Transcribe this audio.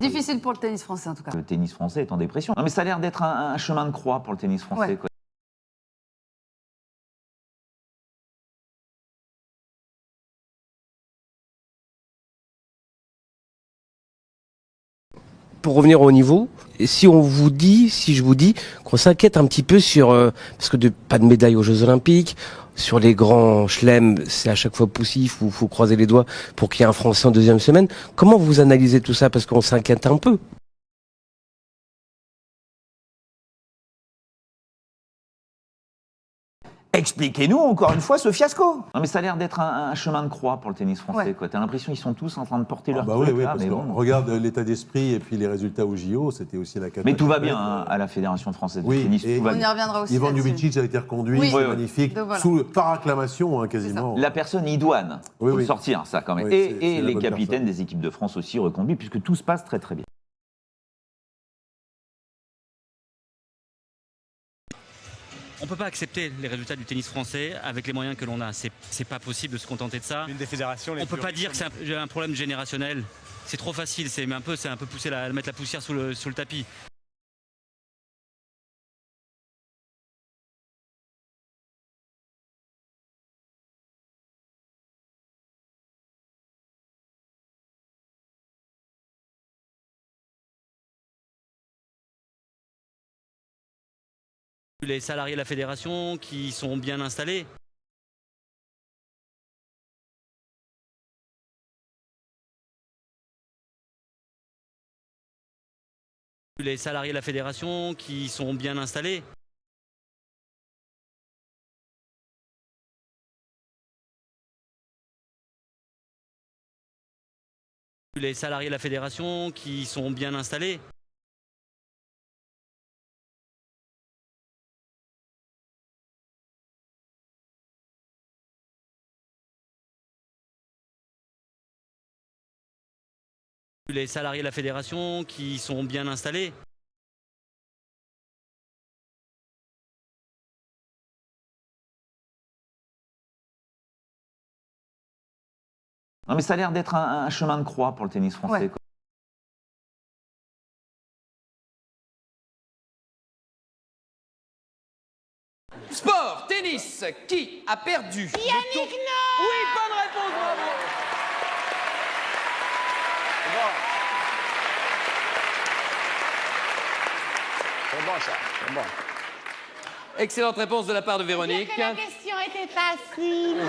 Difficile pour le tennis français en tout cas. Le tennis français est en dépression. Non mais ça a l'air d'être un chemin de croix pour le tennis français. Ouais. Quoi. Pour revenir au niveau, si je vous dis qu'on s'inquiète un petit peu sur, parce que pas de médaille aux Jeux Olympiques, sur les grands chelems, c'est à chaque fois poussif, où faut croiser les doigts pour qu'il y ait un Français en deuxième semaine. Comment vous analysez tout ça? Parce qu'on s'inquiète un peu. Expliquez-nous encore une fois ce fiasco. Non mais ça a l'air d'être un chemin de croix pour le tennis français. Ouais. T'as l'impression qu'ils sont tous en train de porter leur Bah truc oui, là, parce mais que bon. regarde l'état d'esprit et puis les résultats au JO, c'était aussi la cata. Mais tout va bien hein, à la Fédération française de Oui, tennis. et Tout va On y bien. reviendra aussi. Ivan là-dessus. Ljubicic a été reconduit, Oui. c'est Oui, oui. magnifique, Donc voilà. par acclamation quasiment. La personne idoine, Oui, faut le oui. sortir ça quand même. Oui, et c'est la les bonne capitaines personne. des équipes de France aussi reconduits, puisque tout se passe très très bien. On ne peut pas accepter les résultats du tennis français avec les moyens que l'on a. C'est pas possible de se contenter de ça. Une des fédérations les On ne peut plus pas dire que c'est un problème générationnel. C'est trop facile, c'est un peu pousser mettre la poussière sous le tapis. Les salariés de la fédération qui sont bien installés. Les salariés de la fédération qui sont bien installés. Les salariés de la fédération qui sont bien installés. Les salariés de la fédération qui sont bien installés. Non mais ça a l'air d'être un chemin de croix pour le tennis français. Ouais. Quoi. Sport, tennis, qui a perdu Yannick Noah. Oui, bonne réponse, bravo. C'est bon ça, c'est bon. Excellente réponse de la part de Véronique. La question était facile.